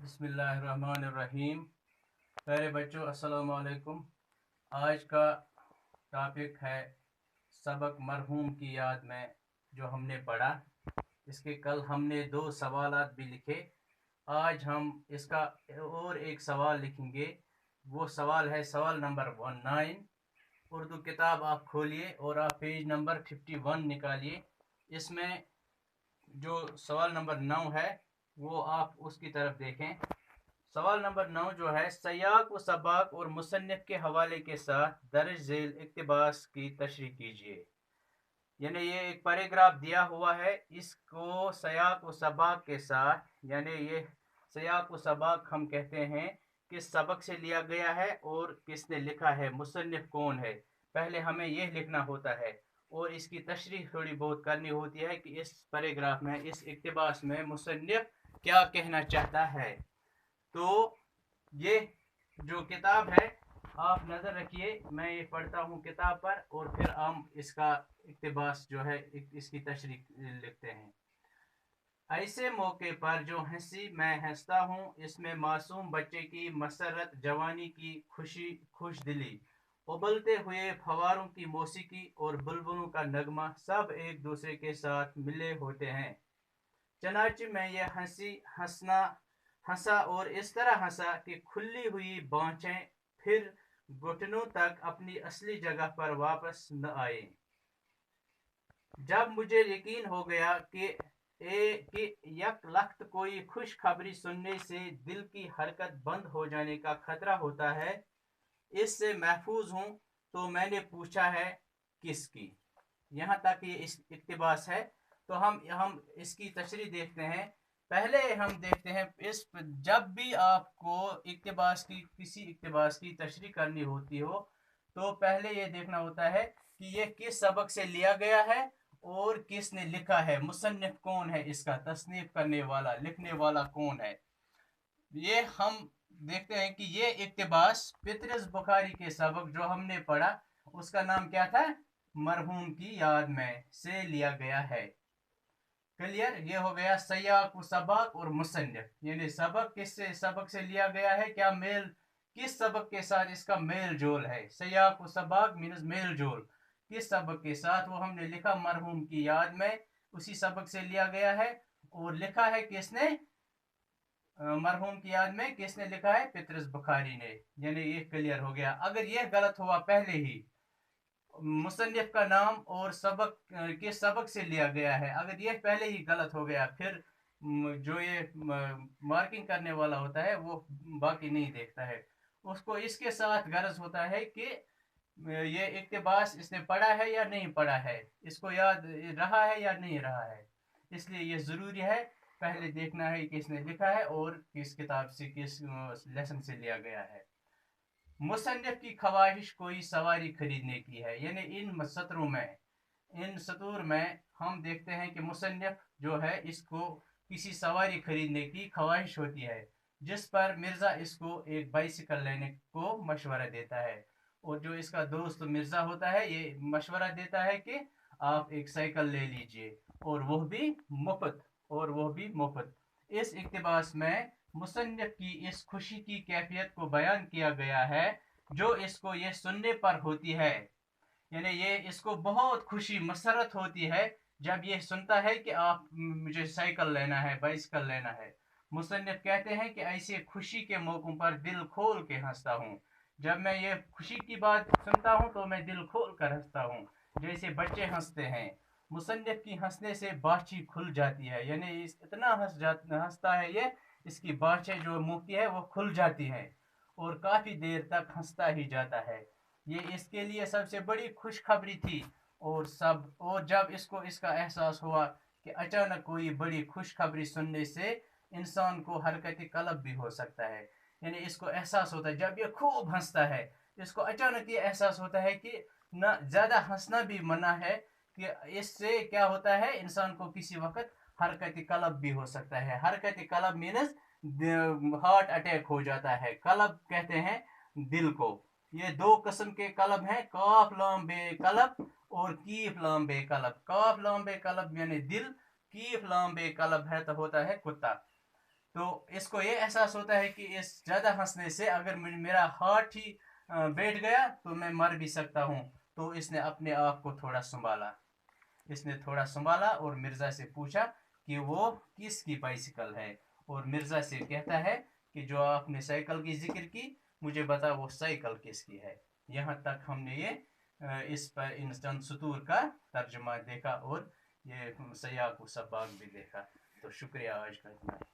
बिस्मिल्लाहिर्रहमानिर्रहीम। प्यारे बच्चों, अस्सलाम वालेकुम। आज का टॉपिक है सबक मरहूम की याद में जो हमने पढ़ा। इसके कल हमने 2 सवालात भी लिखे। आज हम इसका और एक सवाल लिखेंगे। वो सवाल है सवाल नंबर 19। उर्दू किताब आप खोलिए और आप पेज नंबर 51 निकालिए। इसमें जो सवाल नंबर 9 है वो आप उसकी तरफ देखें। सवाल नंबर 9 जो है, सयाक व सबाक और मुसन्निफ के हवाले के साथ दर्ज झेल इक्तिबास की तशरीह कीजिए। यानी ये एक पैराग्राफ दिया हुआ है, इसको सयाक व सबाक के साथ, यानी ये सयाक व सबाक हम कहते हैं किस सबक से लिया गया है और किसने लिखा है, मुसन्निफ कौन है। पहले हमें यह लिखना होता है और इसकी तशरीह थोड़ी बहुत करनी होती है कि इस पैराग्राफ में, इस इक्तिबास में मुसन्निफ क्या कहना चाहता है। तो ये जो किताब है आप नज़र रखिए, मैं ये पढ़ता हूँ किताब पर और फिर हम इसका इक्तिबास जो है इसकी तशरीह लिखते हैं। ऐसे मौके पर जो हंसी मैं हंसता हूँ, इसमें मासूम बच्चे की मसरत, जवानी की खुशी, खुश दिली, उबलते हुए फवारों की मौसीकी और बुलबुलों का नगमा सब एक दूसरे के साथ मिले होते हैं। चनाचे मैं ये हंसा और इस तरह हंसा कि खुली हुई बाँछें फिर घुटनों तक अपनी असली जगह पर वापस न आए। जब मुझे यकीन हो गया कि यक लख्त कोई खुशखबरी सुनने से दिल की हरकत बंद हो जाने का खतरा होता है, इससे महफूज हूँ, तो मैंने पूछा है किसकी। यहाँ तक ये इस इक्तिबास है। तो हम इसकी तशरीह देखते हैं। पहले हम देखते हैं जब भी आपको किसी इक्तिबास की तशरीह करनी होती हो तो पहले ये देखना होता है कि ये किस सबक से लिया गया है और किसने लिखा है, मुसन्निफ कौन है, इसका तसनीफ करने वाला, लिखने वाला कौन है। ये हम देखते हैं कि ये इक्तिबास पितरस बुखारी के सबक जो हमने पढ़ा उसका नाम क्या था, मरहूम की याद में से लिया गया है। क्लियर, ये हो गया सयाक सबक और मुसन्निफ, यानी सबक से लिया गया है, क्या मेल, किस सबक के साथ इसका मेल जोल है। सयाक सबक मीन्स मेल जोल, किस सबक के साथ, वो हमने लिखा मरहूम की याद में, उसी सबक से लिया गया है। और लिखा है किसने, मरहूम की याद में किसने लिखा है, पितरस बुखारी ने। यानी ये क्लियर हो गया। अगर ये गलत हुआ पहले ही, मुसन्निफ का नाम और सबक किस सबक से लिया गया है, अगर ये पहले ही गलत हो गया, फिर जो ये मार्किंग करने वाला होता है वो बाकी नहीं देखता है, उसको इसके साथ गरज होता है कि ये इक्तिबास इसने पढ़ा है या नहीं पढ़ा है, इसको याद रहा है या नहीं रहा है। इसलिए ये ज़रूरी है पहले देखना है कि इसने लिखा है और किस किताब से, किस लेसन से लिया गया है। मुसन्निफ की ख्वाहिश कोई सवारी खरीदने की है, यानी इन सतूर में हम देखते हैं कि मुसन्निफ जो है इसको किसी सवारी खरीदने की ख्वाहिश होती है, जिस पर मिर्ज़ा इसको एक बाइसिकल लेने को मशवरा देता है। और जो इसका दोस्त मिर्ज़ा होता है ये मशवरा देता है कि आप एक साइकिल ले लीजिए और वह भी मुफ्त। इस इक्तिबास में मुसन्निफ की इस खुशी की कैफियत को बयान किया गया है जो इसको ये सुनने पर होती है, यानी ये इसको बहुत खुशी मसरत होती है जब ये सुनता है कि आप मुझे साइकिल लेना है, बाइसिकल लेना है। मुसन्निफ कहते हैं कि ऐसे खुशी के मौकों पर दिल खोल के हंसता हूँ। जब मैं ये खुशी की बात सुनता हूँ तो मैं दिल खोल कर हंसता हूँ, जैसे बच्चे हंसते हैं। मुसन्निफ की हंसने से बाछी खुल जाती है, यानी इतना हंसता है ये, इसकी बाछें जो मुंह की है वो खुल जाती हैं और काफ़ी देर तक हंसता ही जाता है। ये इसके लिए सबसे बड़ी खुशखबरी थी। और जब इसको इसका एहसास हुआ कि अचानक कोई बड़ी खुशखबरी सुनने से इंसान को हरकत कलब भी हो सकता है, यानी इसको एहसास होता है जब ये खूब हंसता है, इसको अचानक ये एहसास होता है कि ना ज़्यादा हंसना भी मना है, कि इससे क्या होता है, इंसान को किसी वक्त हरकत कलब भी हो सकता है। हरकत कलब मीनस हार्ट अटैक हो जाता है। कलब कहते हैं दिल को। ये 2 किस्म के कलब हैं, काफ लाम बे कलब और कीफ लाम बे कलब। काफ लाम बे कलब यानी दिल, कीफ लाम बे कलब है तो होता है कुत्ता। تو اس کو یہ احساس ہوتا ہے کہ اس زیادہ ہنسنے سے اگر میرا ہارٹ ہی بیٹھ گیا تو میں مر بھی سکتا ہوں. تو اس نے اپنے آپ کو تھوڑا سنبھالا. اس نے تھوڑا سنبھالا اور مرزا سے پوچھا کہ وہ کس کی بائسیکل ہے. اور مرزا سے کہتا ہے کہ جو آپ نے سائیکل کی ذکر کی مجھے بتا وہ سائیکل کس کی ہے. یہاں تک ہم نے یہ اس پر ان چند سطور کا ترجمہ دیکھا اور یہ سیاق و سباق بھی دیکھا. تو شکریہ آج کا اتنا.